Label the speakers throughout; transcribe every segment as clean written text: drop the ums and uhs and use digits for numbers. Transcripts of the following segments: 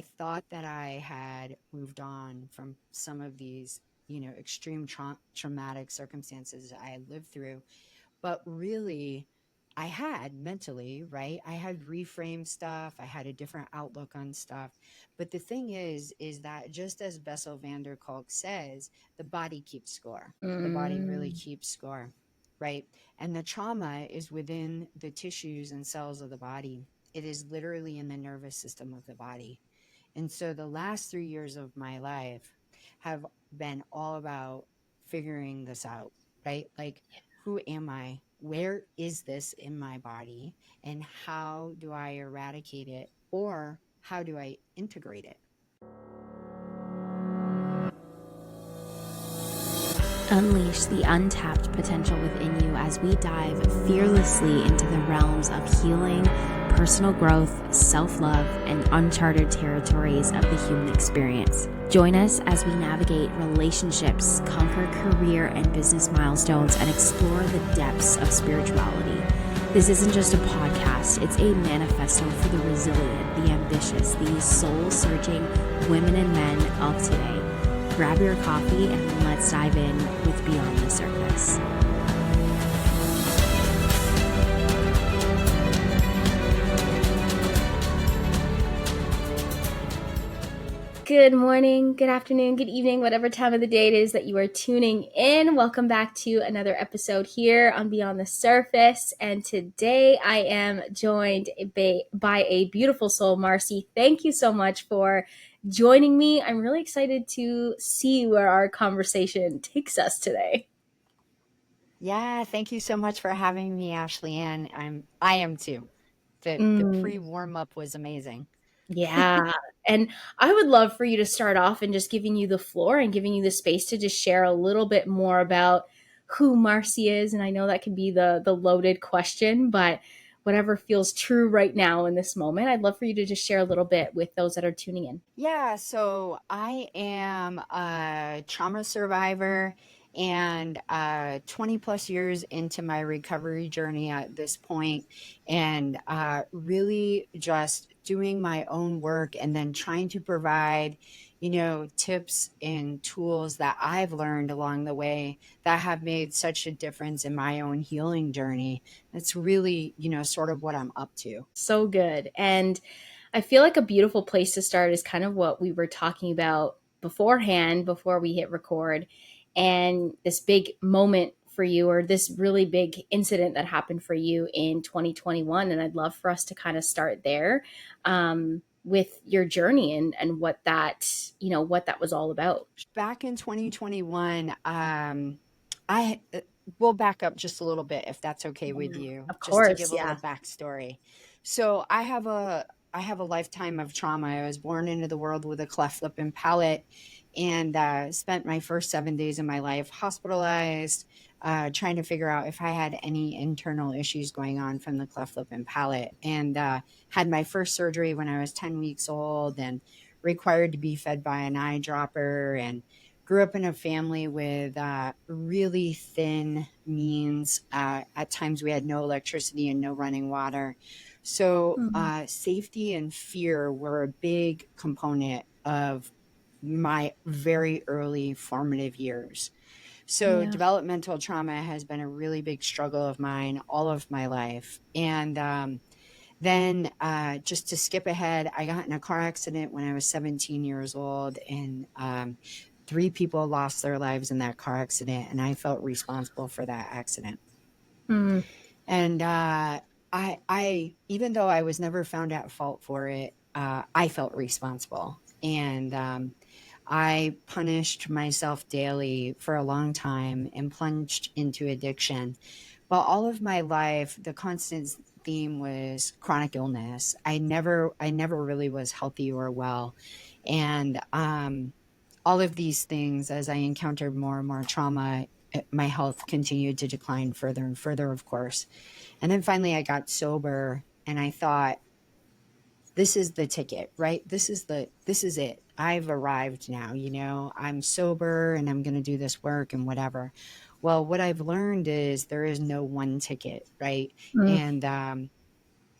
Speaker 1: I thought that I had moved on from some of these, extreme traumatic circumstances I had lived through, but really, I had mentally, right? I had reframed stuff. I had a different outlook on stuff. But the thing is that just as Bessel van der Kolk says, the body keeps score. The body really
Speaker 2: Mm.
Speaker 1: keeps score, right? And the trauma is within the tissues and cells of the body. It is literally in the nervous system of the body. And so the last 3 years of my life have been all about figuring this out, right? Like, who am I? Where is this in my body? And how do I eradicate it? Or how do I integrate it?
Speaker 2: Unleash the untapped potential within you as we dive fearlessly into the realms of healing, personal growth, self-love, and uncharted territories of the human experience. Join us as we navigate relationships, conquer career and business milestones, and explore the depths of spirituality. This isn't just a podcast, it's a manifesto for the resilient, the ambitious, the soul-searching women and men of today. Grab your coffee and let's dive in with Beyond the Surface. Good morning, good afternoon, good evening, whatever time of the day it is that you are tuning in. Welcome back to another episode here on Beyond the Surface. And today I am joined by a beautiful soul, Marcy. Thank you so much for joining me. I'm really excited to see where our conversation takes us today.
Speaker 1: Yeah, thank you so much for having me, Ashley Ann. I am too. The
Speaker 2: Mm,
Speaker 1: pre warm up was amazing.
Speaker 2: yeah. And I would love for you to start off and just giving you the floor and giving you the space to just share a little bit more about who Marcy is. And I know that can be the loaded question, but whatever feels true right now in this moment, I'd love for you to just share a little bit with those that are tuning in.
Speaker 1: Yeah, so I am a trauma survivor and 20 plus years into my recovery journey at this point, and really just doing my own work and then trying to provide, tips and tools that I've learned along the way that have made such a difference in my own healing journey. That's really, sort of what I'm up to.
Speaker 2: So good. And I feel like a beautiful place to start is kind of what we were talking about beforehand, before we hit record, and this big moment for you, or this really big incident that happened for you in 2021. And I'd love for us to kind of start there, with your journey and what that, what that was all about.
Speaker 1: Back in 2021, I we'll back up just a little bit if that's okay with you,
Speaker 2: Of
Speaker 1: just to
Speaker 2: course.
Speaker 1: give a little
Speaker 2: Yeah.
Speaker 1: backstory. So I have a lifetime of trauma. I was born into the world with a cleft lip and palate, and spent my first 7 days of my life hospitalized, trying to figure out if I had any internal issues going on from the cleft lip and palate. And had my first surgery when I was 10 weeks old, and required to be fed by an eyedropper, and grew up in a family with really thin means. At times we had no electricity and no running water. So
Speaker 2: Mm.
Speaker 1: safety and fear were a big component of my very early formative years. So
Speaker 2: Yeah.
Speaker 1: developmental trauma has been a really big struggle of mine all of my life. And then, just to skip ahead, I got in a car accident when I was 17 years old, and three people lost their lives in that car accident, and I felt responsible for that accident.
Speaker 2: Mm.
Speaker 1: And even though I was never found at fault for it, I felt responsible, and I punished myself daily for a long time and plunged into addiction. Well, all of my life, the constant theme was chronic illness. I never really was healthy or well. And all of these things, as I encountered more and more trauma, my health continued to decline further and further, of course. And then finally I got sober, and I thought, this is the ticket, right? This is it. I've arrived now, I'm sober and I'm going to do this work and whatever. Well, what I've learned is there is no one ticket, right?
Speaker 2: Mm.
Speaker 1: And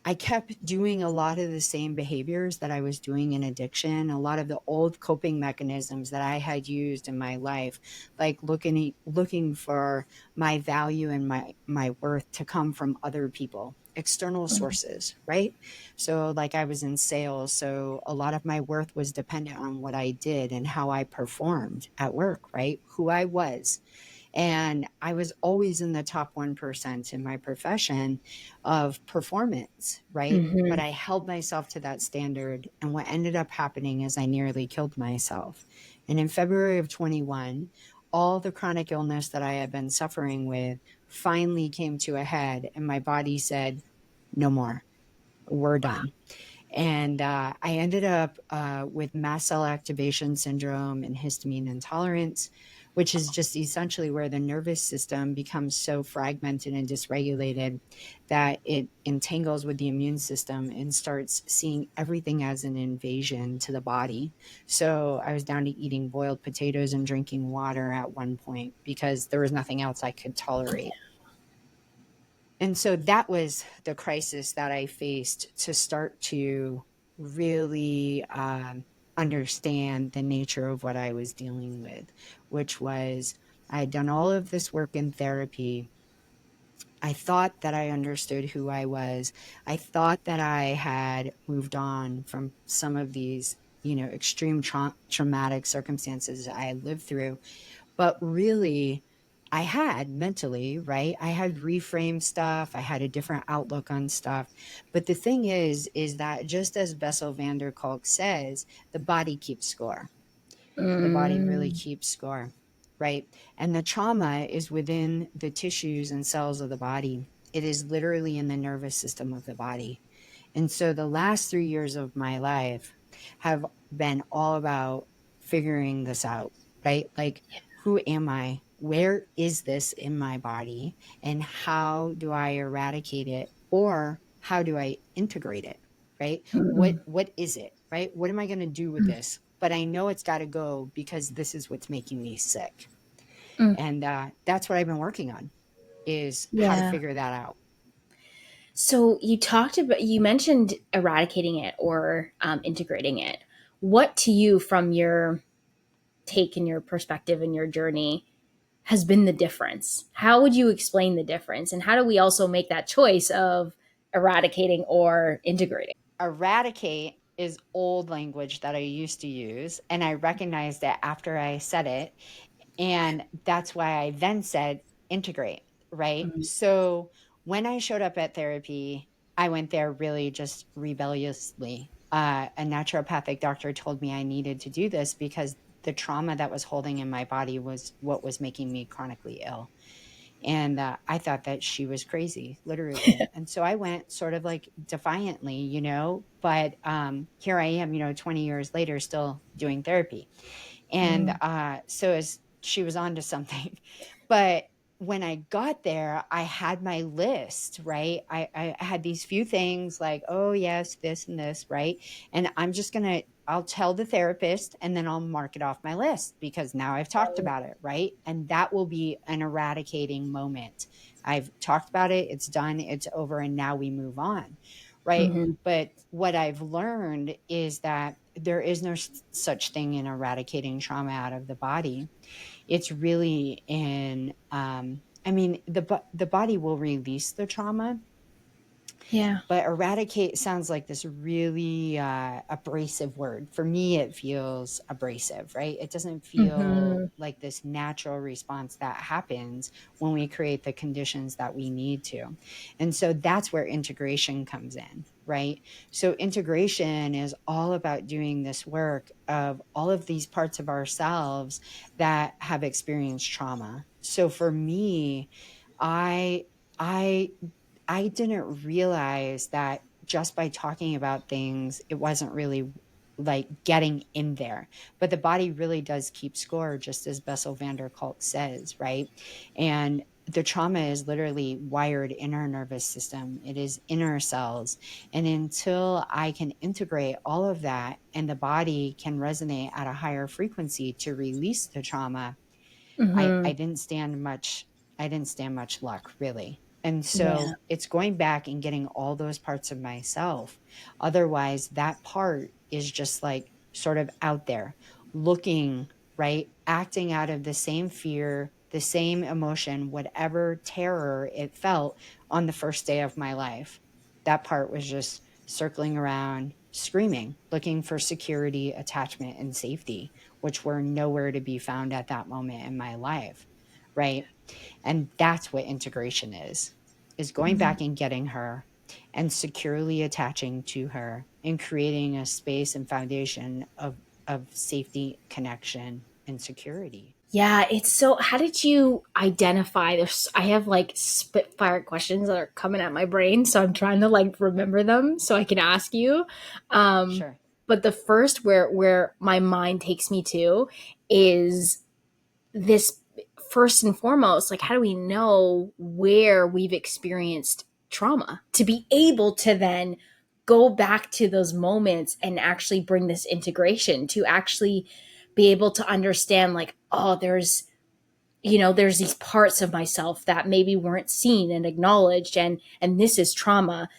Speaker 1: I kept doing a lot of the same behaviors that I was doing in addiction, a lot of the old coping mechanisms that I had used in my life, like looking for my value and my worth to come from other people, external sources, right? So like I was in sales, so a lot of my worth was dependent on what I did and how I performed at work, right? Who I was. And I was always in the top 1% in my profession of performance, right? But
Speaker 2: Mm-hmm.
Speaker 1: I held myself to that standard. And what ended up happening is I nearly killed myself. And in February of 21, all the chronic illness that I had been suffering with finally came to a head. And my body said, no more, we're done. And I ended up with mast cell activation syndrome and histamine intolerance, which is just essentially where the nervous system becomes so fragmented and dysregulated that it entangles with the immune system and starts seeing everything as an invasion to the body. So I was down to eating boiled potatoes and drinking water at one point because there was nothing else I could tolerate. And so that was the crisis that I faced to start to really understand the nature of what I was dealing with, which was I had done all of this work in therapy. I thought that I understood who I was. I thought that I had moved on from some of these, extreme traumatic circumstances I lived through, but really, I had mentally, right? I had reframed stuff. I had a different outlook on stuff. But the thing is that just as Bessel van der Kolk says, the body keeps score. The body really
Speaker 2: Mm.
Speaker 1: keeps score, right? And the trauma is within the tissues and cells of the body. It is literally in the nervous system of the body. And so the last 3 years of my life have been all about figuring this out, right? Like, who am I? Where is this in my body? And how do I eradicate it? Or how do I integrate it? Right?
Speaker 2: Mm-mm.
Speaker 1: What is it? Right? What am I going to do with this? But I know it's got to go because this is what's making me sick.
Speaker 2: Mm.
Speaker 1: And that's what I've been working on is how to
Speaker 2: Yeah.
Speaker 1: figure that out.
Speaker 2: So you mentioned eradicating it or integrating it. What to you, from your take and your perspective and your journey, has been the difference? How would you explain the difference? And how do we also make that choice of eradicating or integrating?
Speaker 1: Eradicate is old language that I used to use, and I recognized it after I said it, and that's why I then said integrate, right?
Speaker 2: Mm.
Speaker 1: So when I showed up at therapy, I went there really just rebelliously. A naturopathic doctor told me I needed to do this because the trauma that was holding in my body was what was making me chronically ill. And I thought that she was crazy, literally. And so I went sort of like defiantly, but here I am, 20 years later, still doing therapy. And
Speaker 2: Mm.
Speaker 1: so as she was onto something. But when I got there, I had my list, right? I had these few things like, oh, yes, this and this, right? And I'll tell the therapist and then I'll mark it off my list because now I've talked about it, right? And that will be an eradicating moment. I've talked about it, it's done, it's over, and now we move on, right?
Speaker 2: Mm-hmm.
Speaker 1: But what I've learned is that there is no such thing in eradicating trauma out of the body. It's really in, I mean, the body will release the trauma,
Speaker 2: Yeah.
Speaker 1: but eradicate sounds like this really abrasive word. For me, it feels abrasive, right? It doesn't feel
Speaker 2: Mm-hmm.
Speaker 1: like this natural response that happens when we create the conditions that we need to. And so that's where integration comes in, right? So integration is all about doing this work of all of these parts of ourselves that have experienced trauma. So for me, I, I I didn't realize that just by talking about things, it wasn't really like getting in there. But the body really does keep score, just as Bessel van der Kolk says, right? And the trauma is literally wired in our nervous system. It is in our cells. And until I can integrate all of that and the body can resonate at a higher frequency to release the trauma, I,
Speaker 2: Mm-hmm.
Speaker 1: I didn't stand much I didn't stand much luck, really. And
Speaker 2: Yeah.
Speaker 1: so it's going back and getting all those parts of myself. Otherwise, that part is just like sort of out there looking, right? Acting out of the same fear, the same emotion, whatever terror it felt on the first day of my life. That part was just circling around, screaming, looking for security, attachment, and safety, which were nowhere to be found at that moment in my life. Right. And that's what integration is going
Speaker 2: Mhm.
Speaker 1: back and getting her and securely attaching to her and creating a space and foundation of safety, connection, and security.
Speaker 2: Yeah, it's so. How did you identify? I have like spitfire questions that are coming at my brain, so I'm trying to like remember them so I can ask you. Um,
Speaker 1: Sure.
Speaker 2: but the first where my mind takes me to is this. First and foremost, like, how do we know where we've experienced trauma to be able to then go back to those moments and actually bring this integration to actually be able to understand, like, oh, there's these parts of myself that maybe weren't seen and acknowledged, and this is trauma.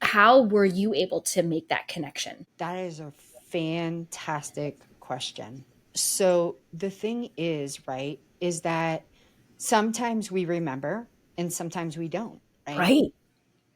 Speaker 2: How were you able to make that connection?
Speaker 1: That is a fantastic question. So the thing is, right, is that sometimes we remember and sometimes we don't, right?
Speaker 2: Right.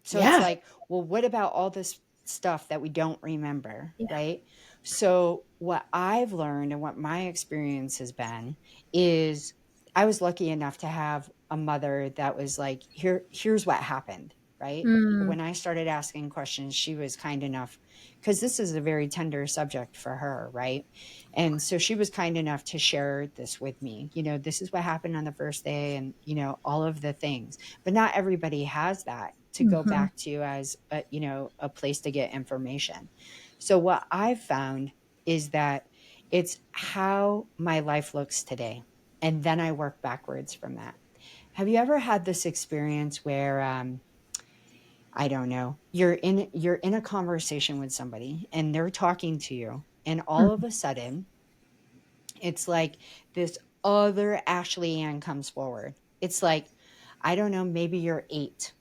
Speaker 1: So it's
Speaker 2: Yeah.
Speaker 1: like, well, what about all this stuff that we don't remember,
Speaker 2: Yeah.
Speaker 1: right? So what I've learned and what my experience has been is I was lucky enough to have a mother that was like, here's what happened, right?
Speaker 2: Mm,
Speaker 1: When I started asking questions, she was kind enough because this is a very tender subject for her, right? And so she was kind enough to share this with me. This is what happened on the first day and, all of the things, but not everybody has that to go
Speaker 2: mhm.
Speaker 1: back to as a place to get information. So what I've found is that it's how my life looks today, and then I work backwards from that. Have you ever had this experience where I don't know, you're in a conversation with somebody and they're talking to you, and all of a sudden it's like this other Ashley Ann comes forward. It's like, I don't know, maybe you're 8,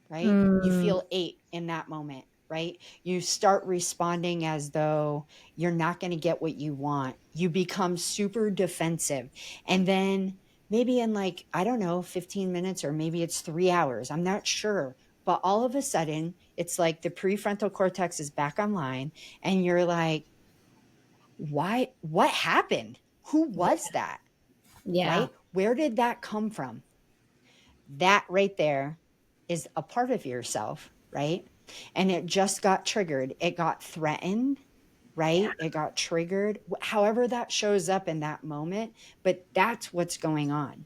Speaker 1: right? You
Speaker 2: Mm,
Speaker 1: feel 8 in that moment, right? You start responding as though you're not going to get what you want. You become super defensive. And then maybe in like, I don't know, 15 minutes or maybe it's 3 hours, I'm not sure. But all of a sudden, it's like the prefrontal cortex is back online and you're like, why? What happened? Who was that?
Speaker 2: yeah.
Speaker 1: Right? Where did that come from? That right there is a part of yourself, right? And it just got triggered. It got threatened,
Speaker 2: Yeah.
Speaker 1: right? It got triggered, however that shows up in that moment, but that's what's going on.
Speaker 2: Mm,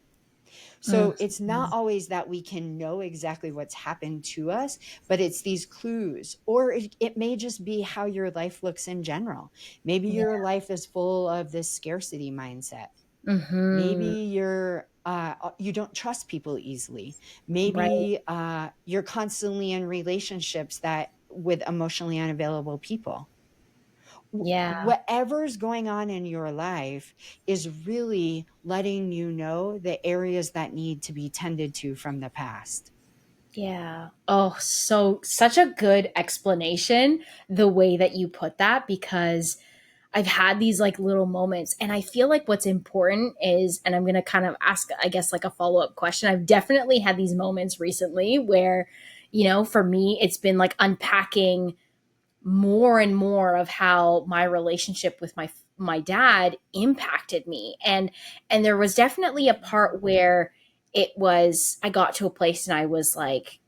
Speaker 1: So it's not always that we can know exactly what's happened to us, but it's these clues, or it may just be how your life looks in general. Maybe your
Speaker 2: yeah.
Speaker 1: life is full of this scarcity mindset. Maybe
Speaker 2: Hmm.
Speaker 1: you don't trust people easily.
Speaker 2: Right.
Speaker 1: Maybe you're constantly in relationships that with emotionally unavailable people.
Speaker 2: Yeah.
Speaker 1: Whatever's going on in your life is really letting you know the areas that need to be tended to from the past.
Speaker 2: Yeah. Oh, so such a good explanation, the way that you put that, because I've had these like little moments, and I feel like what's important is, and I'm going to kind of ask, I guess, like a follow up question. I've definitely had these moments recently where, for me, it's been like unpacking more and more of how my relationship with my dad impacted me, and there was definitely a part where I got to a place and I was like,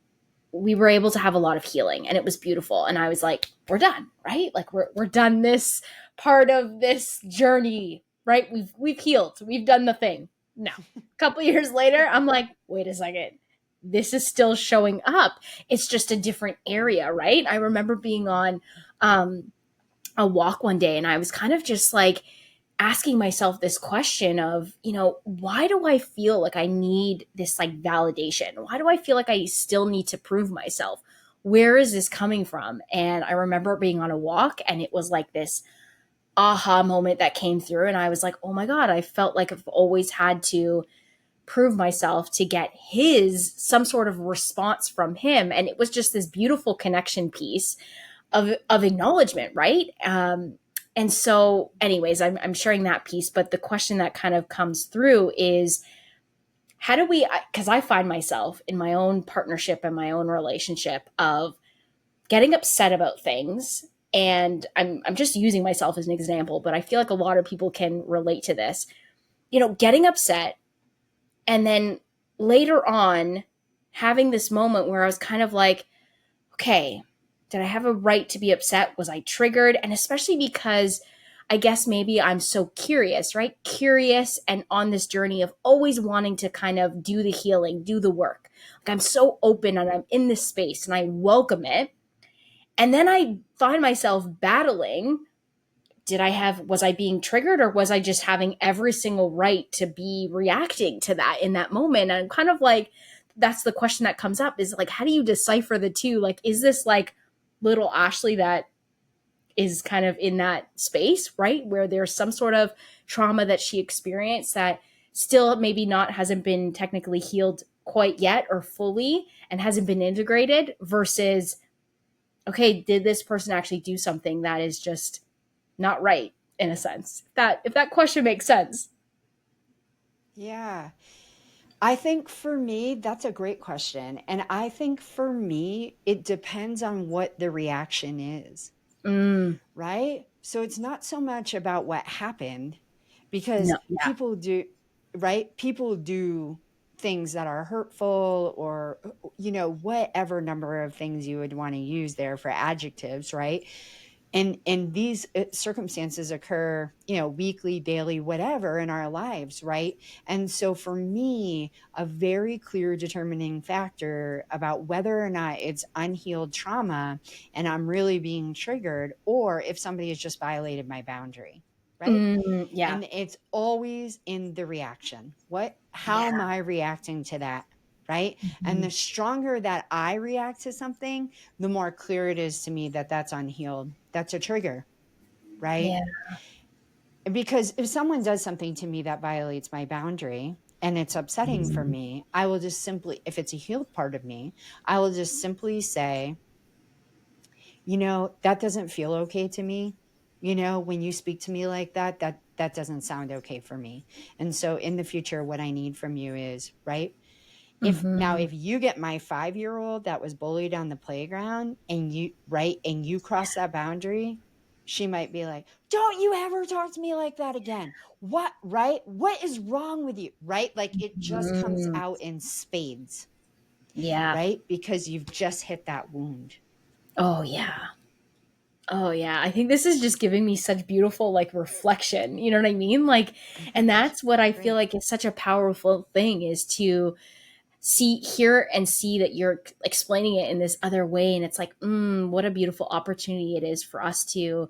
Speaker 2: we were able to have a lot of healing and it was beautiful, and I was like, we're done, right? Like we're done this part of this journey, right? We've healed, we've done the thing. No, a couple years later I'm like, wait a second, this is still showing up. It's just a different area, right? I remember being on um a walk one day and I was kind of just like asking myself this question of, why do I feel like I need this like validation? Why do I feel like I still need to prove myself? Where is this coming from? And I remember being on a walk and it was like this aha moment that came through. And I was like, oh my God, I felt like I've always had to prove myself to get his some sort of response from him. And it was just this beautiful connection piece of acknowledgement, right? And so, anyways, I'm sharing that piece. But the question that kind of comes through is, how do we, because I find myself in my own partnership and my own relationship of getting upset about things. And I'm just using myself as an example, but I feel like a lot of people can relate to this. Getting upset and then later on having this moment where I was kind of like, okay, did I have a right to be upset? Was I triggered? And especially because I guess maybe I'm so curious, right? Curious and on this journey of always wanting to kind of do the healing, do the work. Like I'm so open and I'm in this space and I welcome it. And then I find myself battling. Was I being triggered, or was I just having every single right to be reacting to that in that moment? And I'm kind of like, that's the question that comes up, is like, how do you decipher the two? Like, is this like little Ashley that is kind of in that space, right? Where there's some sort of trauma that she experienced that still maybe not hasn't been technically healed quite yet or fully and hasn't been integrated, versus, okay, did this person actually do something that is just not right, in a sense? If that question makes sense.
Speaker 1: Yeah. I think for me, that's a great question. And I think for me, it depends on what the reaction is,
Speaker 2: Mm,
Speaker 1: right? So it's not so much about what happened because
Speaker 2: no, yeah.
Speaker 1: people do, right? People do things that are hurtful or, whatever number of things you would want to use there for adjectives, right? And these circumstances occur, weekly, daily, whatever in our lives, right? And so for me, a very clear determining factor about whether or not it's unhealed trauma and I'm really being triggered, or if somebody has just violated my boundary, right?
Speaker 2: Yeah.
Speaker 1: And it's always in the reaction. How am
Speaker 2: Yeah.
Speaker 1: I reacting to that? Right. And
Speaker 2: Mhm.
Speaker 1: the stronger that I react to something, the more clear it is to me that that's unhealed. That's a trigger. Right.
Speaker 2: Yeah.
Speaker 1: Because if someone does something to me that violates my boundary and it's upsetting for
Speaker 2: Mhm.
Speaker 1: me, I will just simply, if it's a healed part of me, I will just simply say, that doesn't feel okay to me. When you speak to me like that, that doesn't sound okay for me. And so in the future, what I need from you is, right? If
Speaker 2: Mhm.
Speaker 1: you get my 5-year-old that was bullied on the playground and you cross that boundary, she might be like, don't you ever talk to me like that again. What, right? What is wrong with you? Right? Like it just comes
Speaker 2: Mhm.
Speaker 1: out in spades,
Speaker 2: Yeah.
Speaker 1: right? Because you've just hit that wound.
Speaker 2: Oh yeah. Oh yeah. I think this is just giving me such beautiful like reflection. You know what I mean? Like,
Speaker 1: Oh my
Speaker 2: and
Speaker 1: gosh.
Speaker 2: that's what I feel
Speaker 1: Great.
Speaker 2: like is such a powerful thing, is to hear and see that you're explaining it in this other way. And it's like, what a beautiful opportunity it is for us to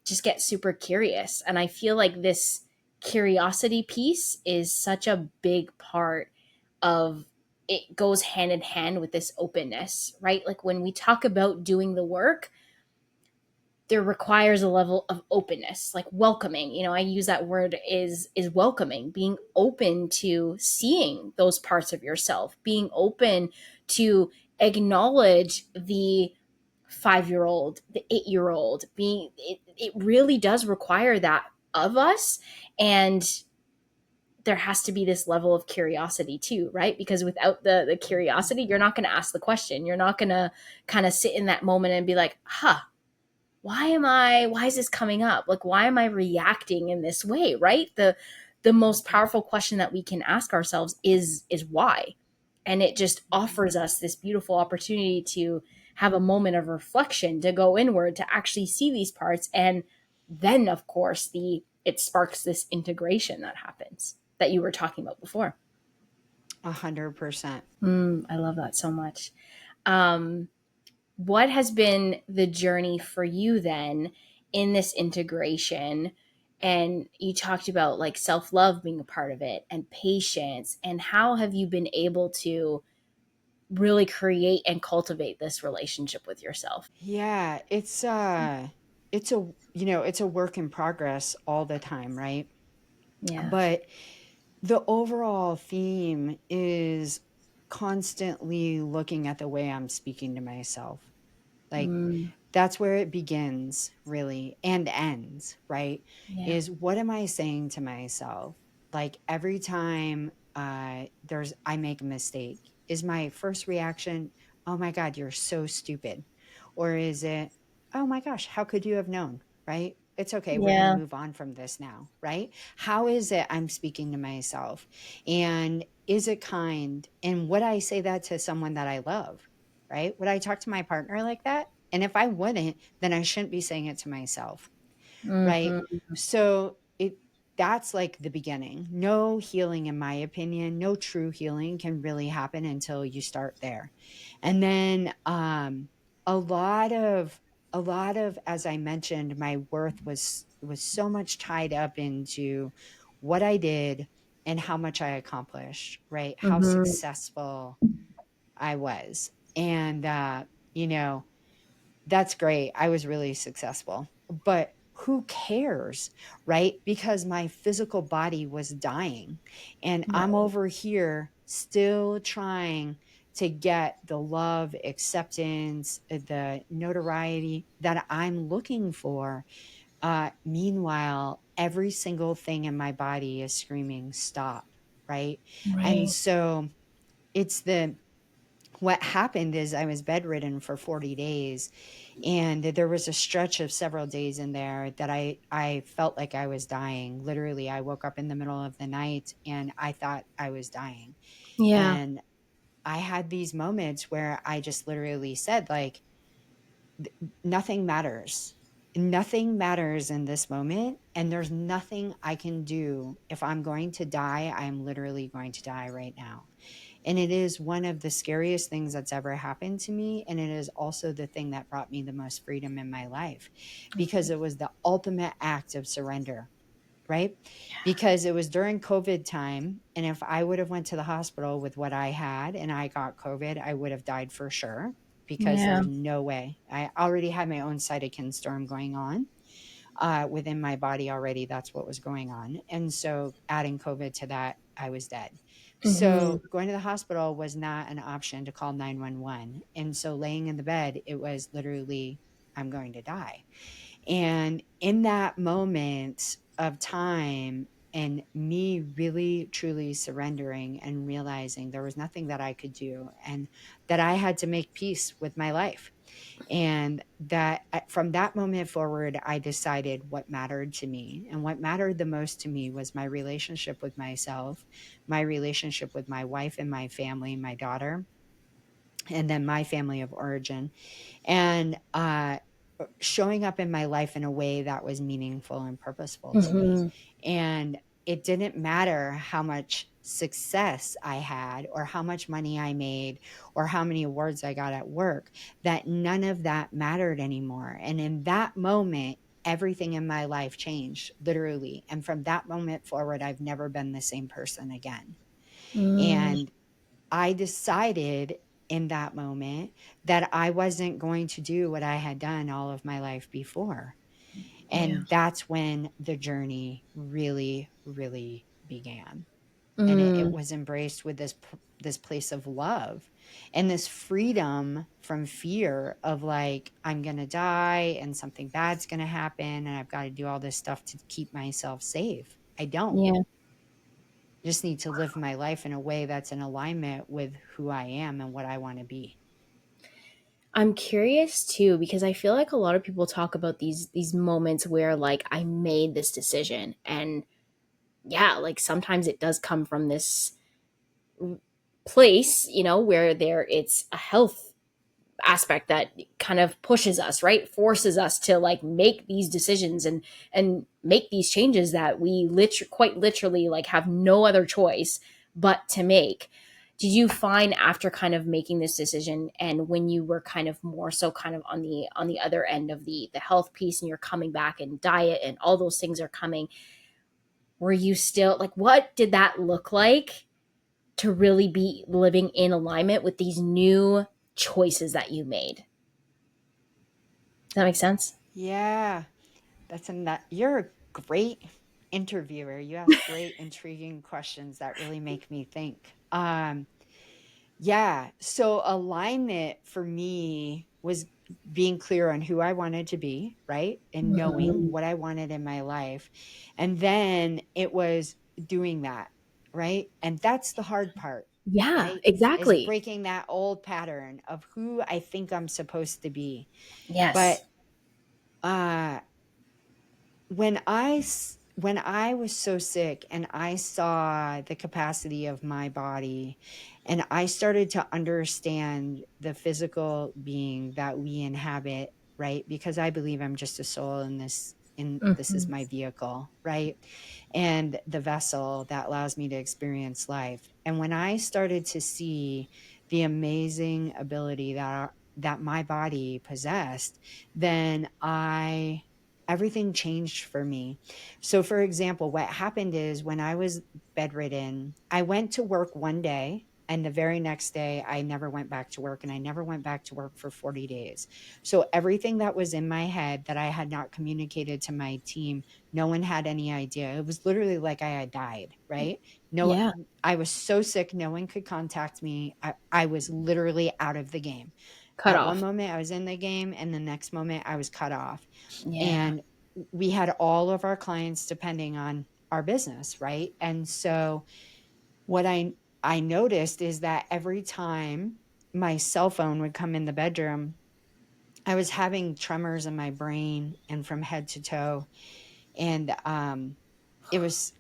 Speaker 2: just get super curious. And I feel like this curiosity piece is such a big part of it, goes hand in hand with this openness, right? Like when we talk about doing the work, there requires a level of openness, like welcoming. I use that word, is welcoming, being open to seeing those parts of yourself, being open to acknowledge the 5-year old, the 8-year old. It really does require that of us. And there has to be this level of curiosity too, right? Because without the curiosity, you're not going to ask the question. You're not going to kind of sit in that moment and be like, why is this coming up? Like, why am I reacting in this way? Right? The most
Speaker 1: Mhm.
Speaker 2: powerful question that we can ask ourselves is why. And it just
Speaker 1: Mhm.
Speaker 2: offers us this beautiful opportunity to have a moment of reflection, to go inward, to actually see these parts. And then of course it sparks this integration that happens that you were talking about before.
Speaker 1: 100%.
Speaker 2: I love that so much. Um, what has been the journey for you then in this integration? And you talked about like self-love being a part of it and patience, and how have you been able to really create and cultivate this relationship with yourself?
Speaker 1: Yeah, it's a work in progress all the time, right?
Speaker 2: Yeah.
Speaker 1: But The overall theme is constantly looking at the way I'm speaking to myself. Like,
Speaker 2: Mm,
Speaker 1: that's where it begins, really, and ends, right?
Speaker 2: yeah.
Speaker 1: Is what am I saying to myself? Like, every time I make a mistake, is my first reaction, "Oh my god, you're so stupid," or is it, "Oh my gosh, how could you have known?" Right? It's okay. We're going to
Speaker 2: Yeah.
Speaker 1: move on from this now, right? How is it I'm speaking to myself? And is it kind? And would I say that to someone that I love? Right? Would I talk to my partner like that? And if I wouldn't, then I shouldn't be saying it to myself, right?
Speaker 2: Hmm.
Speaker 1: So that's like the beginning. No healing, in my opinion, no true healing can really happen until you start there. And then a lot of as I mentioned, my worth was so much tied up into what I did and how much I accomplished, right? How
Speaker 2: Hmm.
Speaker 1: successful I was. And you know, that's great. I was really successful. But who cares, right? Because my physical body was dying. And I'm
Speaker 2: Right.
Speaker 1: over here still trying to get the love, acceptance, the notoriety that I'm looking for. Meanwhile, every single thing in my body is screaming, stop, right? And
Speaker 2: Right.
Speaker 1: so it's the what happened is I was bedridden for 40 days, and there was a stretch of several days in there that I felt like I was dying. Literally, I woke up in the middle of the night and I thought I was dying.
Speaker 2: Yeah.
Speaker 1: And I had these moments where I just literally said like, nothing matters. Nothing matters in this moment, and there's nothing I can do. If I'm going to die, I'm literally going to die right now. And it is one of the scariest things that's ever happened to me. And it is also the thing that brought me the most freedom in my life because it was the ultimate act of surrender, right? Because it was during COVID time. And if I would have went to the hospital with what I had and I got COVID, I would have died for sure because
Speaker 2: Yeah.
Speaker 1: there's no way. I already had my own cytokine storm going on within my body already. That's what was going on. And so adding COVID to that, I was dead.
Speaker 2: Hmm.
Speaker 1: So going to the hospital was not an option to call 911. And so laying in the bed, it was literally, I'm going to die. And in that moment of time, and me really truly surrendering and realizing there was nothing that I could do and that I had to make peace with my life, and that from that moment forward, I decided what mattered to me. And what mattered the most to me was my relationship with myself, my relationship with my wife and my family, my daughter, and then my family of origin. And showing up in my life in a way that was meaningful and purposeful to me.
Speaker 2: Hmm.
Speaker 1: And it didn't matter how much success I had or how much money I made or how many awards I got at work, that none of that mattered anymore. And in that moment, everything in my life changed, literally. And from that moment forward, I've never been the same person again.
Speaker 2: Mm,
Speaker 1: And I decided in that moment that I wasn't going to do what I had done all of my life before.
Speaker 2: yeah.
Speaker 1: And that's when the journey really, really began. And it
Speaker 2: Mm,
Speaker 1: was embraced with this place of love and this freedom from fear of like, I'm going to die and something bad's going to happen and I've got to do all this stuff to keep myself safe. I don't.
Speaker 2: yeah.
Speaker 1: Just need to live my life in a way that's in alignment with who I am and what I want to be.
Speaker 2: I'm curious too because I feel like a lot of people talk about these moments where like I made this decision and yeah, like sometimes it does come from this place, where it's a health aspect that kind of pushes us, right? Forces us to like make these decisions and make these changes that we quite literally like have no other choice but to make. Did you find after kind of making this decision and when you were kind of more so kind of on the other end of the health piece and you're coming back and diet and all those things are coming, were you still like what did that look like to really be living in alignment with these new choices that you made? Does that make sense?
Speaker 1: Yeah, that's a you're a great interviewer. You ask great, intriguing questions that really make me think. Yeah. So alignment for me was being clear on who I wanted to be, right? And knowing
Speaker 2: Mhm.
Speaker 1: what I wanted in my life. And then it was doing that, right? And that's the hard part,
Speaker 2: Yeah,
Speaker 1: right? Is
Speaker 2: exactly.
Speaker 1: breaking that old pattern of who I think I'm supposed to be. But
Speaker 2: Yes.
Speaker 1: uh when I was so sick and I saw the capacity of my body and I started to understand the physical being that we inhabit, right? Because I believe I'm just a soul in this is
Speaker 2: Mhm.
Speaker 1: my vehicle, right? And the vessel that allows me to experience life. And when I started to see the amazing ability that my body possessed, then I everything changed for me. So, for example, what happened is when I was bedridden, I went to work one day. And the very next day, I never went back to work and I never went back to work for 40 days. So, everything that was in my head that I had not communicated to my team, no one had any idea. It was literally like I had died, right? No,
Speaker 2: Yeah.
Speaker 1: I was so sick, no one could contact me. I was literally out of the game.
Speaker 2: Cut
Speaker 1: At one
Speaker 2: off.
Speaker 1: moment, I was in the game, and the next moment, I was cut off.
Speaker 2: Yeah.
Speaker 1: And we had all of our clients depending on our business, right? And so what I noticed is that every time my cell phone would come in the bedroom, I was having tremors in my brain and from head to toe. And it was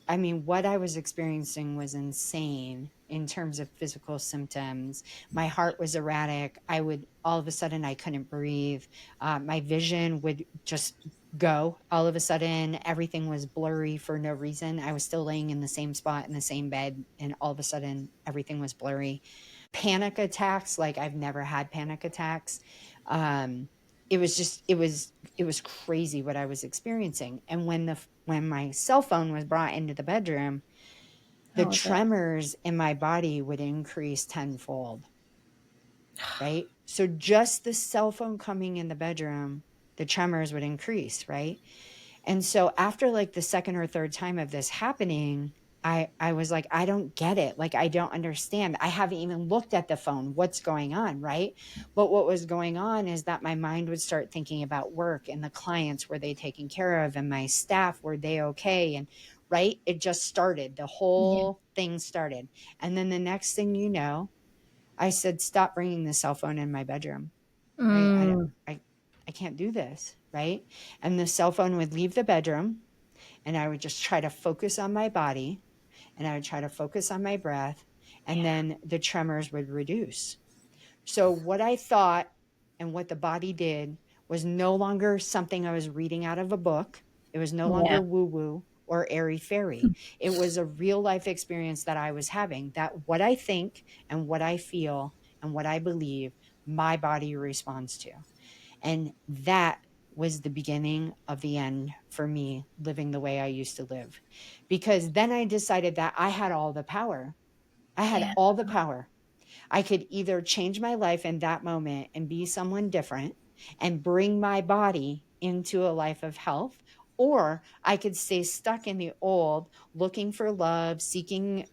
Speaker 1: I mean, what I was experiencing was insane in terms of physical symptoms. My heart was erratic. I would all of a sudden I couldn't breathe. My vision would just go. All of a sudden everything was blurry for no reason. I was still laying in the same spot in the same bed, and all of a sudden everything was blurry. Panic attacks, like I've never had panic attacks. um it was just it was crazy what I was experiencing. And when my cell phone was brought into the bedroom, the
Speaker 2: How was it?
Speaker 1: tremors in my body would increase tenfold, right? So just the cell phone coming in the bedroom, the tremors would increase, right? And so after like the second or third time of this happening, I was like, I don't get it. Like, I don't understand. I haven't even looked at the phone. What's going on, right? But what was going on is that my mind would start thinking about work and the clients, were they taken care of, and my staff, were they okay? And right, it just started. The
Speaker 2: Yeah.
Speaker 1: whole thing started. And then the next thing you know, I said, stop bringing the cell phone in my bedroom, right?
Speaker 2: Mm.
Speaker 1: I, I can't do this, right? And the cell phone would leave the bedroom, and I would just try to focus on my body, and I would try to focus on my breath, and then the tremors would reduce. So, what I thought and what the body did was no longer something I was reading out of a book. It was no
Speaker 2: Yeah.
Speaker 1: longer woo woo or airy fairy. It was a real life experience that I was having, that what I think and what I feel and what I believe, my body responds to. And that was the beginning of the end for me living the way I used to live. Because then I decided that I had all the power. I had
Speaker 2: Yeah.
Speaker 1: all the power. I could either change my life in that moment and be someone different and bring my body into a life of health, or I could stay stuck in the old, looking for love, seeking,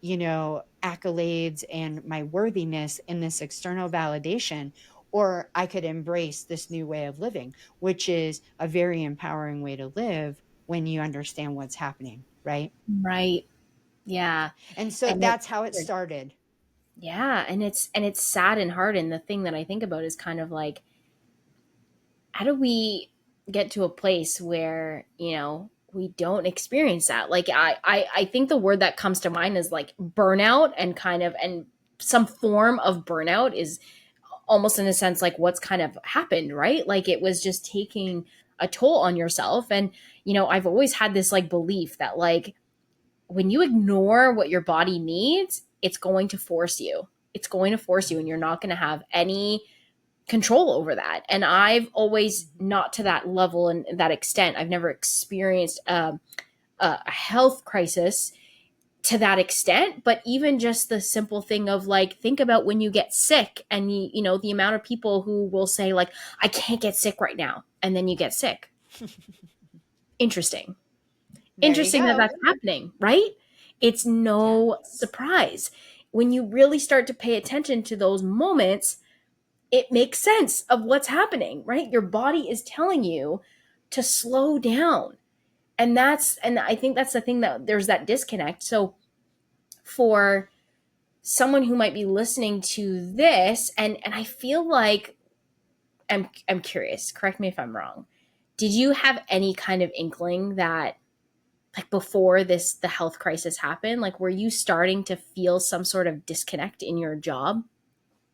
Speaker 1: accolades and my worthiness in this external validation. Or I could embrace this new way of living, which is a very empowering way to live when you understand what's happening. Right.
Speaker 2: Right. Yeah.
Speaker 1: And so
Speaker 2: And it's
Speaker 1: that's how it
Speaker 2: weird.
Speaker 1: started.
Speaker 2: Yeah, and it's sad and hard. And the thing that I think about is kind of like, how do we get to a place where, we don't experience that? Like, I think the word that comes to mind is like burnout, and kind of, and some form of burnout is almost in a sense like what's kind of happened, right? Like, it was just taking a toll on yourself. And I've always had this like belief that, like, when you ignore what your body needs, it's going to force you, and you're not going to have any control over that. And I've always,
Speaker 1: Mhm.
Speaker 2: not to that level and that extent, I've never experienced a health crisis to that extent. But even just the simple thing of, like, think about when you get sick, and the amount of people who will say, like, I can't get sick right now, and then you get sick. Interesting.
Speaker 1: There you
Speaker 2: interesting that
Speaker 1: go.
Speaker 2: that's happening, right? It's
Speaker 1: Yeah.
Speaker 2: no surprise. When you really start to pay attention to those moments, it makes sense of what's happening, right? Your body is telling you to slow down. And I think that's the thing, that there's that disconnect. So for someone who might be listening to this, and I feel like I'm curious, correct me if I'm wrong. Did you have any kind of inkling that, like, before the health crisis happened, like, were you starting to feel some sort of disconnect in your job,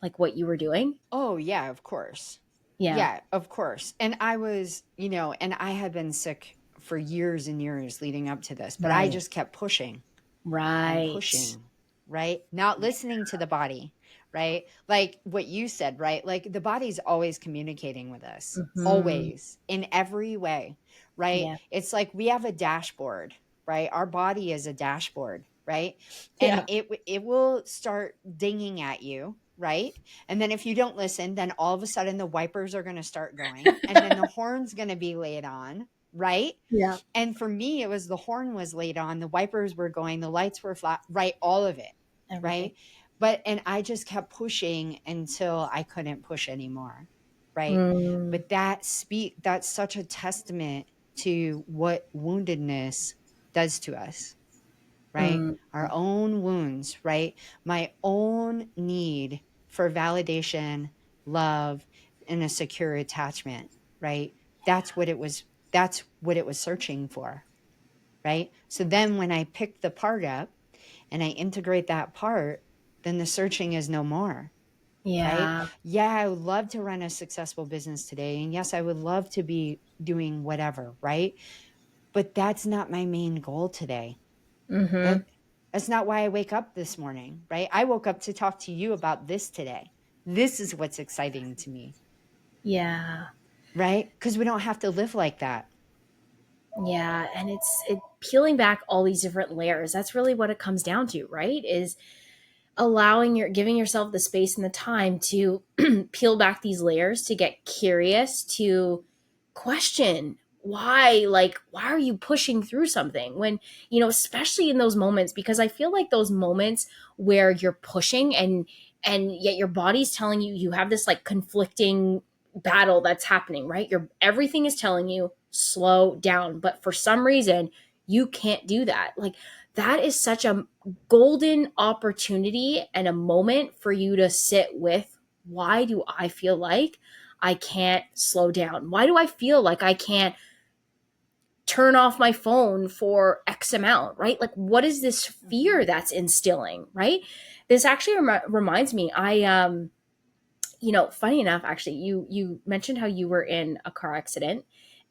Speaker 2: like what you were doing?
Speaker 1: Oh, yeah, of course.
Speaker 2: Yeah.
Speaker 1: Yeah, of course. And I was, and I had been sick for years and years leading up to this, but I
Speaker 2: Right.
Speaker 1: just kept pushing and
Speaker 2: Right.
Speaker 1: pushing, right? Not listening to the body, right? Like what you said, right? Like the body's always communicating with us,
Speaker 2: Mm-hmm.
Speaker 1: always, in every way, right?
Speaker 2: Yeah.
Speaker 1: It's like we have a dashboard, right? Our body is a dashboard, right? And
Speaker 2: Yeah.
Speaker 1: it will start dinging at you, right? And then if you don't listen, then all of a sudden the wipers are going to start going, and then the horn's going to be laid on, right?
Speaker 2: Yeah.
Speaker 1: And for me, it was the horn was laid on, the wipers were going, the lights were flat, right? All of it,
Speaker 2: Everything.
Speaker 1: right? But, and I just kept pushing until I couldn't push anymore, right?
Speaker 2: Mm,
Speaker 1: But that's such a testament to what woundedness does to us, right?
Speaker 2: mm,
Speaker 1: Our own wounds, right? My own need for validation, love, and a secure attachment, right? That's what it was. That's what it was searching for, right? So then when I pick the part up and I integrate that part, then the searching is no more, right?
Speaker 2: yeah.
Speaker 1: Yeah, I would love to run a successful business today. And yes, I would love to be doing whatever, right? But that's not my main goal today.
Speaker 2: Mm-hmm.
Speaker 1: That that's not why I wake up this morning, right? I woke up to talk to you about this today. This is what's exciting to me,
Speaker 2: Yeah.
Speaker 1: right? Because we don't have to live like that.
Speaker 2: Yeah. And it peeling back all these different layers. That's really what it comes down to, right? Is giving yourself the space and the time to peel back these layers, to get curious, to question why are you pushing through something when, especially in those moments, because I feel like those moments where you're pushing, and yet your body's telling you, you have this like conflicting battle that's happening, right? Your everything is telling you slow down, but for some reason you can't do that. Like, that is such a golden opportunity and a moment for you to sit with, why do I feel like I can't slow down? Why do I feel like I can't turn off my phone for X amount, right? Like, what is this fear
Speaker 1: Mhm.
Speaker 2: that's instilling, right? This actually reminds me, funny enough, actually, you mentioned how you were in a car accident,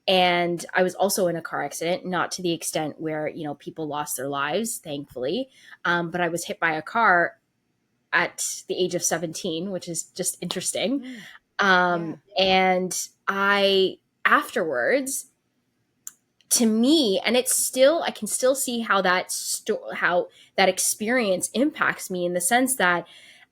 Speaker 2: and I was also in a car accident, not to the extent where, people lost their lives, thankfully. But I was hit by a car at the age of 17, which is just interesting.
Speaker 1: Mm, yeah.
Speaker 2: And I, afterwards, to me, and it's still, I can still see how how that experience impacts me, in the sense that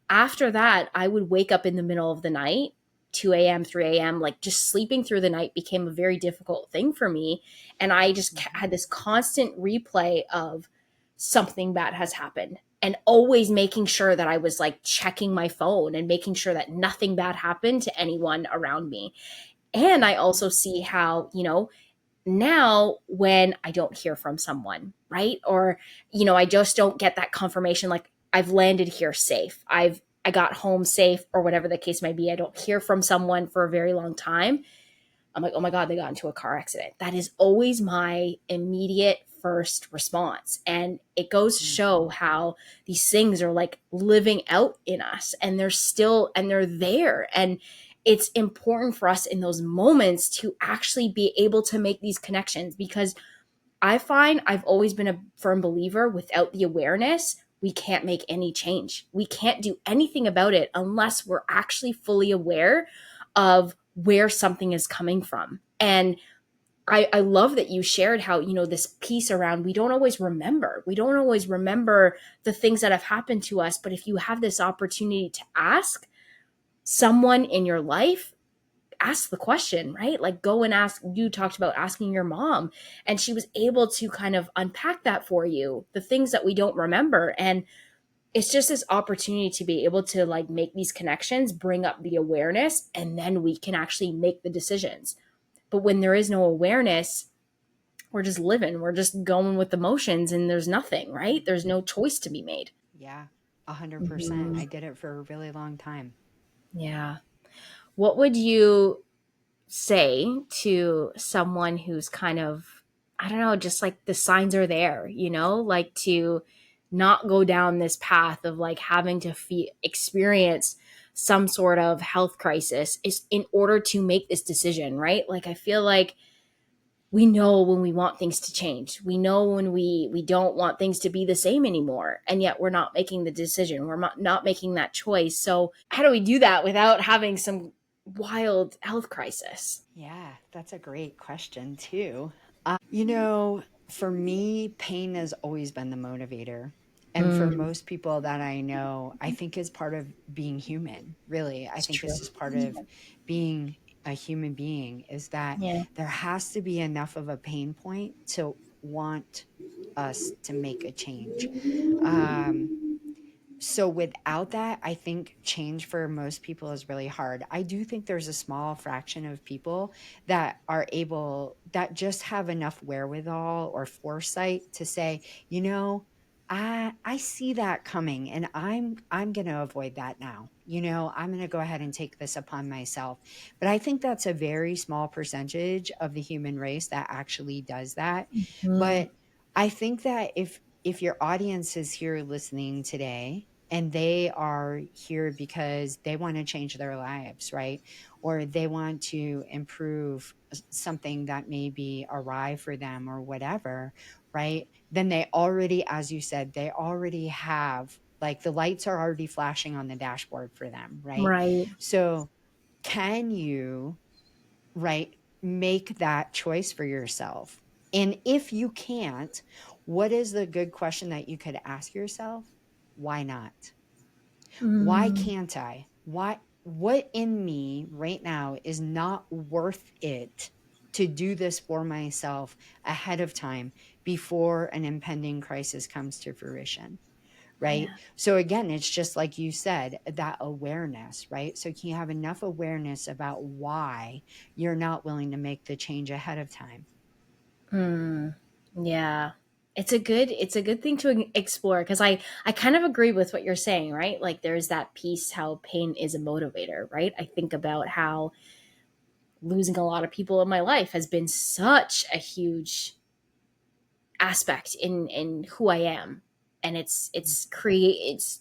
Speaker 2: after that, I would wake up in the middle of the night, 2 a.m., 3 a.m., like, just sleeping through the night became a very difficult thing for me. And I just
Speaker 1: Mhm.
Speaker 2: had this constant replay of something bad has happened, and always making sure that I was like checking my phone and making sure that nothing bad happened to anyone around me. And I
Speaker 1: Mhm.
Speaker 2: also see how, now when I don't hear from someone, right? Or, I just don't get that confirmation, like, I've landed here safe. I got home safe, or whatever the case may be. I don't hear from someone for a very long time. I'm like, oh my God, they got into a car accident. That is always my immediate first response. And it goes to show
Speaker 1: Mhm.
Speaker 2: how these things are like living out in us, and they're there. And it's important for us in those moments to actually be able to make these connections, because I find I've always been a firm believer, without the awareness, we can't make any change. We can't do anything about it unless we're actually fully aware of where something is coming from. And I love that you shared how, this piece around, we don't always remember. We don't always remember the things that have happened to us. But if you have this opportunity to ask someone in your life, ask the question, right? Like go and ask. You talked about asking your mom, and she was able to kind of unpack that for you, the things that we don't remember. And it's just this opportunity to be able to like make these connections, bring up the awareness, and then we can actually make the decisions. But when there is no awareness, we're just living, we're just going with emotions, and there's nothing, right? There's no choice to be made.
Speaker 1: Yeah, 100%.
Speaker 2: Mm-hmm.
Speaker 1: I did it for a really long time.
Speaker 2: Yeah. What would you say to someone who's kind of, I don't know, just like the signs are there, like to not go down this path of like having to experience some sort of health crisis is in order to make this decision, right? Like I feel like we know when we want things to change. We know when we don't want things to be the same anymore. And yet we're not making the decision. We're not making that choice. So how do we do that without having some wild health crisis?
Speaker 1: Yeah, that's a great question, too. For me, pain has always been the motivator. And for
Speaker 2: Mm,
Speaker 1: most people that I know, I think is part of being human, really. I
Speaker 2: it's
Speaker 1: think
Speaker 2: true.
Speaker 1: this is part of being a human being is that
Speaker 2: Yeah.
Speaker 1: there has to be enough of a pain point to want us to make a change. Um, so without that, I think change for most people is really hard. I do think there's a small fraction of people that are able that just have enough wherewithal or foresight to say, you know, I see that coming and I'm going to avoid that now. I'm going to go ahead and take this upon myself. But I think that's a very small percentage of the human race that actually does that.
Speaker 2: Mm,
Speaker 1: But I think that if your audience is here listening today and they are here because they want to change their lives, right? Or they want to improve something that may be awry for them or whatever, right? Then they already, as you said, they already have like the lights are already flashing on the dashboard for them, right?
Speaker 2: right.
Speaker 1: So can you, right, make that choice for yourself? And if you can't, what is the good question that you could ask yourself? Why not? Why
Speaker 2: Mm,
Speaker 1: can't I? What in me right now is not worth it to do this for myself ahead of time before an impending crisis comes to fruition? Right.
Speaker 2: yeah.
Speaker 1: So again, it's just like you said, that awareness, right? So can you have enough awareness about why you're not willing to make the change ahead of time?
Speaker 2: Mm, yeah. It's a good thing to explore because I kind of agree with what you're saying, right? Like there's that piece how pain is a motivator, right? I think about how losing a lot of people in my life has been such a huge aspect in who I am, and it's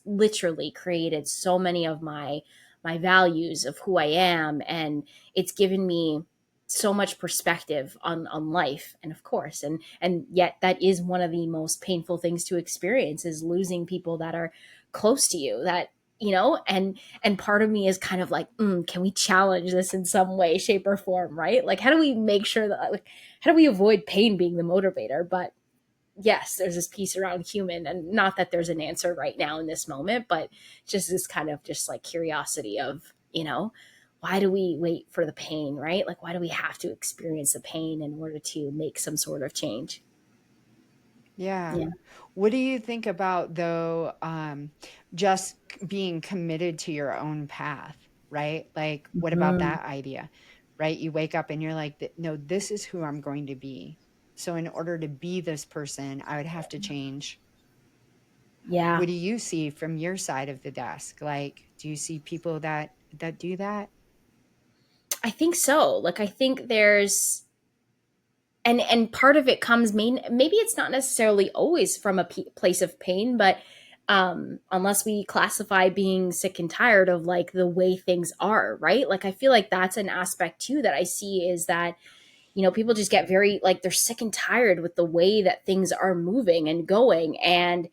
Speaker 2: literally created so many of my values of who I am, and it's given me so much perspective on life, and of course, and yet that is one of the most painful things to experience is losing people that are close to you, that and part of me is kind of like, can we challenge this in some way, shape, or form, right? Like how do we make sure that, like, how do we avoid pain being the motivator? But yes, there's this piece around human, and not that there's an answer right now in this moment, but just this kind of just like curiosity of, why do we wait for the pain, right? Like, why do we have to experience the pain in order to make some sort of change?
Speaker 1: Yeah.
Speaker 2: Yeah.
Speaker 1: What do you think about though, just being committed to your own path, right? Like, what about
Speaker 2: Mhm.
Speaker 1: that idea, right? You wake up and you're like, no, this is who I'm going to be. So in order to be this person, I would have to change.
Speaker 2: Yeah.
Speaker 1: What do you see from your side of the desk? Like, do you see people that do that?
Speaker 2: I think so. Like, I think there's, and part of it comes maybe it's not necessarily always from a place of pain, but unless we classify being sick and tired of like the way things are, right? Like I feel like that's an aspect too that I see is that people just get very like they're sick and tired with the way that things are moving and going, and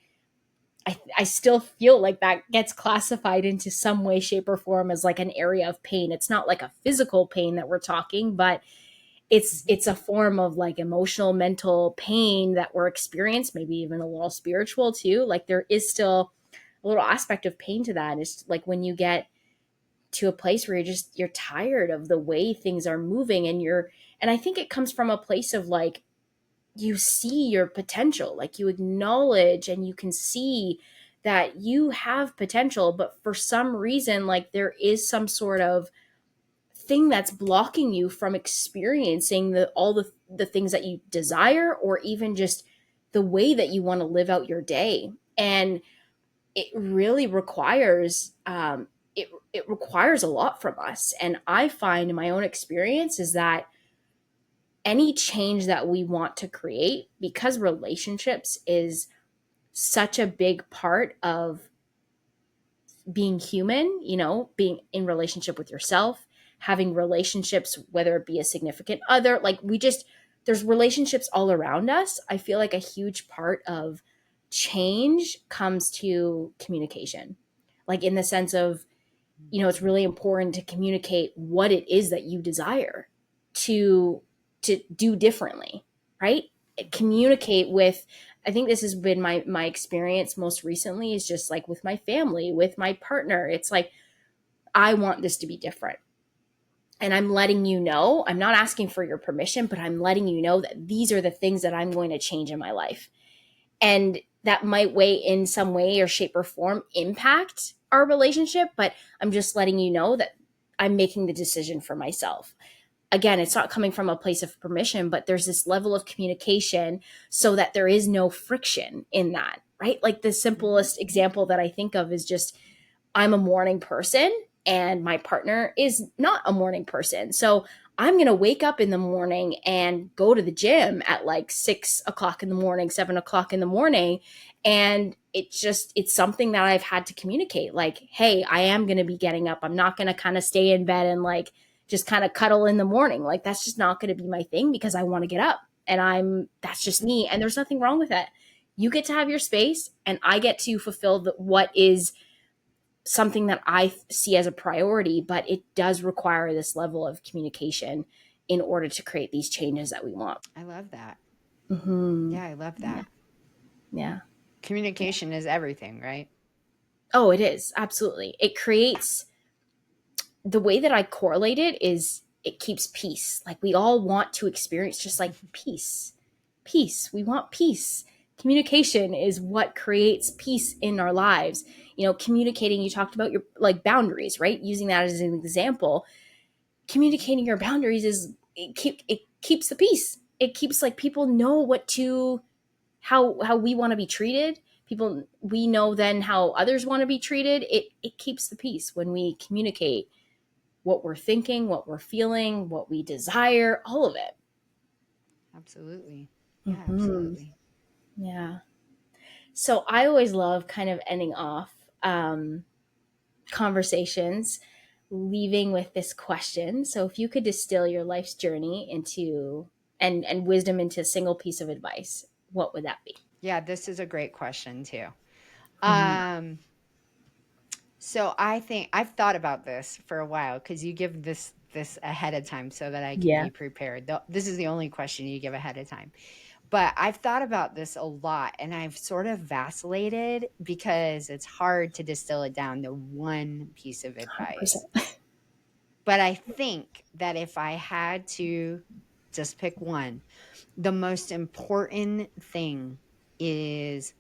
Speaker 2: I still feel like that gets classified into some way, shape, or form as like an area of pain. It's not like a physical pain that we're talking, but
Speaker 1: Mhm.
Speaker 2: it's a form of like emotional, mental pain that we're experiencing, maybe even a little spiritual too. Like there is still a little aspect of pain to that. It's like when you get to a place where you're tired of the way things are moving, and I think it comes from a place of like, you see your potential, like you acknowledge and you can see that you have potential, but for some reason, like there is some sort of thing that's blocking you from experiencing the things that you desire, or even just the way that you want to live out your day. And it really requires it requires a lot from us. And I find in my own experience is that any change that we want to create, because relationships is such a big part of being human, being in relationship with yourself, having relationships, whether it be a significant other, like there's relationships all around us. I feel like a huge part of change comes to communication, like in the sense of, it's really important to communicate what it is that you desire to do differently, right? Communicate with, I think this has been my experience most recently, is just like with my family, with my partner. It's like, I want this to be different. And I'm letting you know, I'm not asking for your permission, but I'm letting you know that these are the things that I'm going to change in my life. And that might in some way or shape or form impact our relationship, but I'm just letting you know that I'm making the decision for myself. Again, it's not coming from a place of permission, but there's this level of communication so that there is no friction in that, right? Like the simplest example that I think of is just, I'm a morning person and my partner is not a morning person. So I'm going to wake up in the morning and go to the gym at like 6 o'clock in the morning, 7 o'clock in the morning. And it's something that I've had to communicate, like, hey, I am going to be getting up. I'm not going to kind of stay in bed and like just kind of cuddle in the morning. Like that's just not going to be my thing, because I want to get up, and that's just me. And there's nothing wrong with that. You get to have your space and I get to fulfill what is something that I see as a priority, but it does require this level of communication in order to create these changes that we want.
Speaker 1: I love that.
Speaker 2: Mm-hmm.
Speaker 1: Yeah, I love
Speaker 2: Yeah.
Speaker 1: that.
Speaker 2: Yeah.
Speaker 1: Communication is everything, right?
Speaker 2: Oh, it is. Absolutely. It creates, the way that I correlate it is, it keeps peace. Like we all want to experience just like peace. Peace. We want peace. Communication is what creates peace in our lives. Communicating, you talked about your like boundaries, right? Using that as an example, communicating your boundaries it keeps the peace. It keeps like people know how we want to be treated. People, we know then how others want to be treated. It keeps the peace when we communicate what we're thinking, what we're feeling, what we desire, all of it.
Speaker 1: Absolutely. Yeah,
Speaker 2: Mm-hmm.
Speaker 1: absolutely.
Speaker 2: Yeah. So I always love kind of ending off conversations, leaving with this question. So if you could distill your life's journey into and wisdom into a single piece of advice, what would that be?
Speaker 1: Yeah, this is a great question too.
Speaker 2: Mm-hmm.
Speaker 1: Um, so I think I've thought about this for a while, because you give this ahead of time so that I can
Speaker 2: Yeah.
Speaker 1: be prepared. This is the only question you give ahead of time. But I've thought about this a lot, and I've sort of vacillated because it's hard to distill it down to one piece of advice.
Speaker 2: 100%.
Speaker 1: But I think that if I had to just pick one, the most important thing is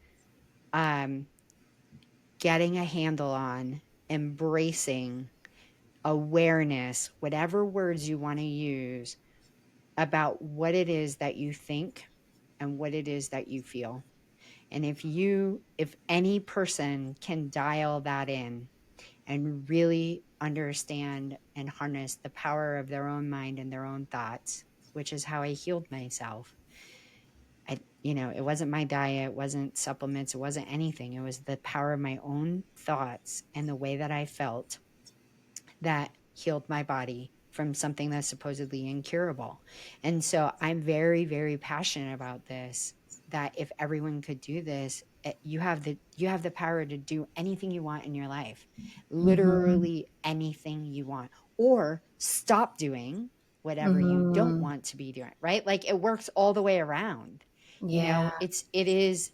Speaker 1: um, getting a handle on, embracing, awareness, whatever words you want to use, about what it is that you think and what it is that you feel. And if any person can dial that in and really understand and harness the power of their own mind and their own thoughts, which is how I healed myself. It wasn't my diet, it wasn't supplements, it wasn't anything. It was the power of my own thoughts and the way that I felt that healed my body from something that's supposedly incurable. And so I'm very, very passionate about this, that if everyone could do this, you have the power to do anything you want in your life.
Speaker 2: Mm-hmm.
Speaker 1: Literally anything you want, or stop doing whatever you don't
Speaker 2: Mm-hmm.
Speaker 1: want to be doing, right? Like it works all the way around.
Speaker 2: Yeah.
Speaker 1: It is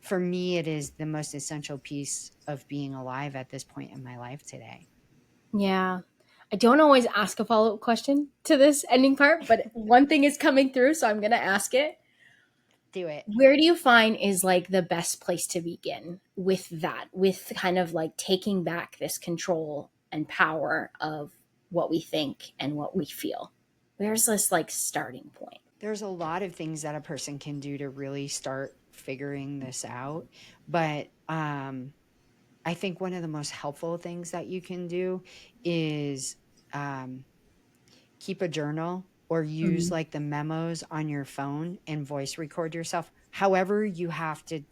Speaker 1: for me, it is the most essential piece of being alive at this point in my life today.
Speaker 2: Yeah. I don't always ask a follow-up question to this ending part, but one thing is coming through, so I'm going to ask it.
Speaker 1: Do it.
Speaker 2: Where do you find is like the best place to begin with that, with kind of like taking back this control and power of what we think and what we feel? Where's this like starting point?
Speaker 1: There's a lot of things that a person can do to really start figuring this out. But I think one of the most helpful things that you can do is um, keep a journal or use
Speaker 2: Mm,
Speaker 1: like the memos on your phone and voice record yourself. However, you have to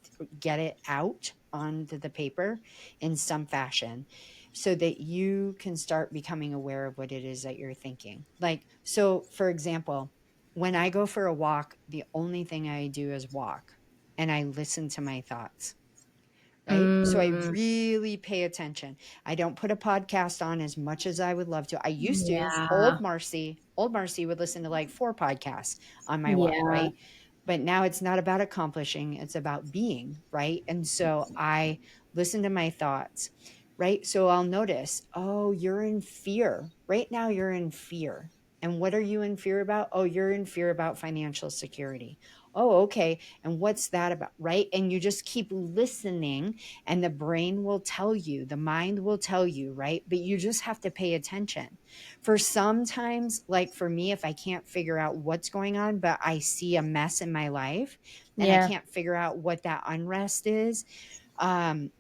Speaker 1: get it out onto the paper in some fashion so that you can start becoming aware of what it is that you're thinking. Like, so for example, when I go for a walk, the only thing I do is walk and I listen to my thoughts. Right? So I
Speaker 2: mm,
Speaker 1: really pay attention. I don't put a podcast on as much as I would love to. I used to.
Speaker 2: yeah.
Speaker 1: Old Marcy would listen to like 4 podcasts on my walk,
Speaker 2: Yeah.
Speaker 1: right? But now it's not about accomplishing, it's about being, right? And so I listen to my thoughts, right? So I'll notice, oh, you're in fear. Right now you're in fear. And what are you in fear about? Oh, you're in fear about financial security. Oh, okay. And what's that about? Right. And you just keep listening and the brain will tell you, the mind will tell you, right? But you just have to pay attention. For sometimes, like for me, if I can't figure out what's going on, but I see a mess in my life and I
Speaker 2: Yeah.
Speaker 1: can't figure out what that unrest is,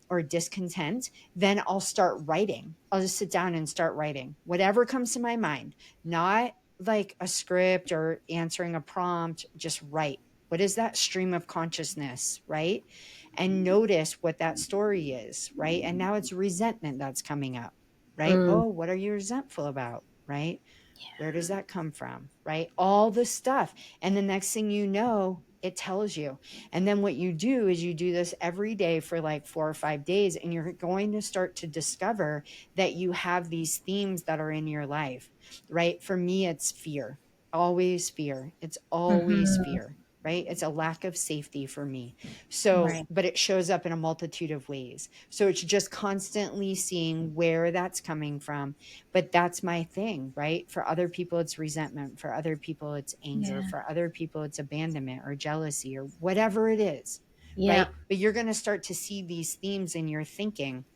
Speaker 1: or discontent, then I'll start writing. I'll just sit down and start writing whatever comes to my mind, not like a script or answering a prompt, just write. What is that stream of consciousness, right? And notice what that story is, right? And now it's resentment that's coming up, right?
Speaker 2: Mm,
Speaker 1: Oh, what are you resentful about, right? Where does that come from? Right? All the stuff. And the next thing you know, it tells you. And then what you do is you do this every day for like 4 or 5 days, and you're going to start to discover that you have these themes that are in your life, right? For me, it's fear, always fear. It's always
Speaker 2: mm-hmm.
Speaker 1: fear. Right? It's a lack of safety for me. So,
Speaker 2: Right.
Speaker 1: but it shows up in a multitude of ways. So it's just constantly seeing where that's coming from, but that's my thing, right? For other people it's resentment, for other people it's anger,
Speaker 2: Yeah.
Speaker 1: for other people it's abandonment or jealousy or whatever it is,
Speaker 2: Yeah.
Speaker 1: right? But you're going to start to see these themes in your thinking,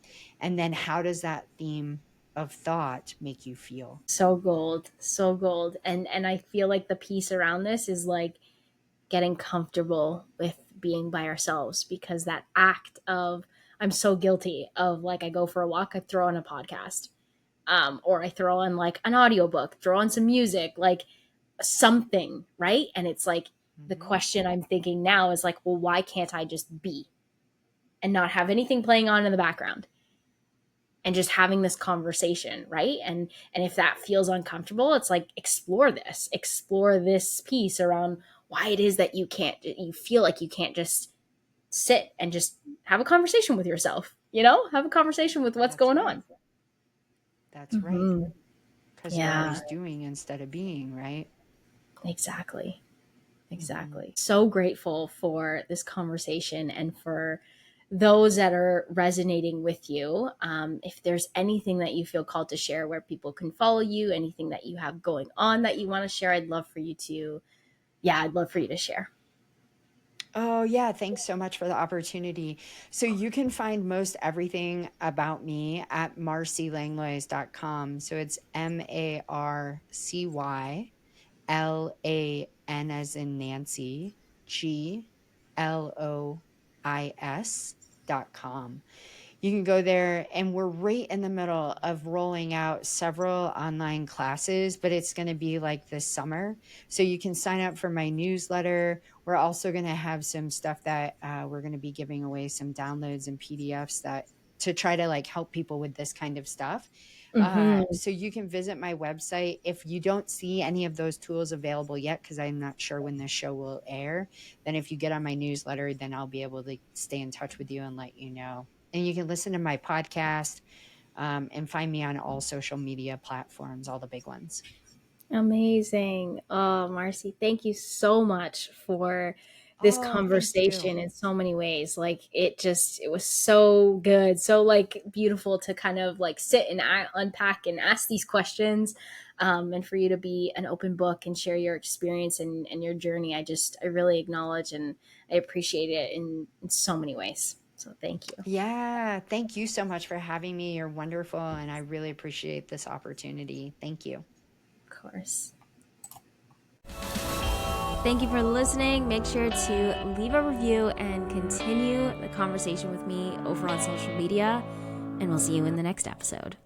Speaker 1: and then how does that theme of thought make you feel?
Speaker 2: So gold. So gold. And I feel like the piece around this is like getting comfortable with being by ourselves, because that act of, I'm so guilty of, like, I go for a walk, I throw on a podcast, or I throw on like an audiobook, throw on some music, like something, right? And it's like the
Speaker 1: Mm-hmm.
Speaker 2: question I'm thinking now is like, well, why can't I just be and not have anything playing on in the background and just having this conversation, right? And if that feels uncomfortable, it's like, explore this piece around why it is that you feel like you can't just sit and just have a conversation with yourself, have a conversation with what's
Speaker 1: That's
Speaker 2: going
Speaker 1: right.
Speaker 2: on.
Speaker 1: That's right.
Speaker 2: Hmm.
Speaker 1: Because you're
Speaker 2: Yeah,
Speaker 1: always doing instead of being, right?
Speaker 2: exactly.
Speaker 1: Mm-hmm.
Speaker 2: Exactly. So grateful for this conversation and for those that are resonating with you. If there's anything that you feel called to share where people can follow you, anything that you have going on that you want to share, I'd love for you to share.
Speaker 1: Oh, yeah. Thanks so much for the opportunity. So you can find most everything about me at marcylanglois.com. So it's MarcyLan as in Nancy, GLOIS.com. You can go there, and we're right in the middle of rolling out several online classes, but it's going to be like this summer. So you can sign up for my newsletter. We're also going to have some stuff that we're going to be giving away, some downloads and PDFs that to try to like help people with this kind of stuff.
Speaker 2: Mm-hmm.
Speaker 1: So you can visit my website. If you don't see any of those tools available yet, because I'm not sure when this show will air, then if you get on my newsletter, then I'll be able to stay in touch with you and let you know. And you can listen to my podcast, and find me on all social media platforms, all the big ones.
Speaker 2: Amazing. Oh, Marcy, thank you so much for this
Speaker 1: Oh, thank you.
Speaker 2: conversation in so many ways. Like it was so good, so like beautiful to kind of like sit and unpack and ask these questions, and for you to be an open book and share your experience and your journey. I really acknowledge and I appreciate it in so many ways. So thank you.
Speaker 1: Yeah, thank you so much for having me. You're wonderful, and I really appreciate this opportunity. Thank you.
Speaker 2: Of course. Thank you for listening. Make sure to leave a review and continue the conversation with me over on social media. And we'll see you in the next episode.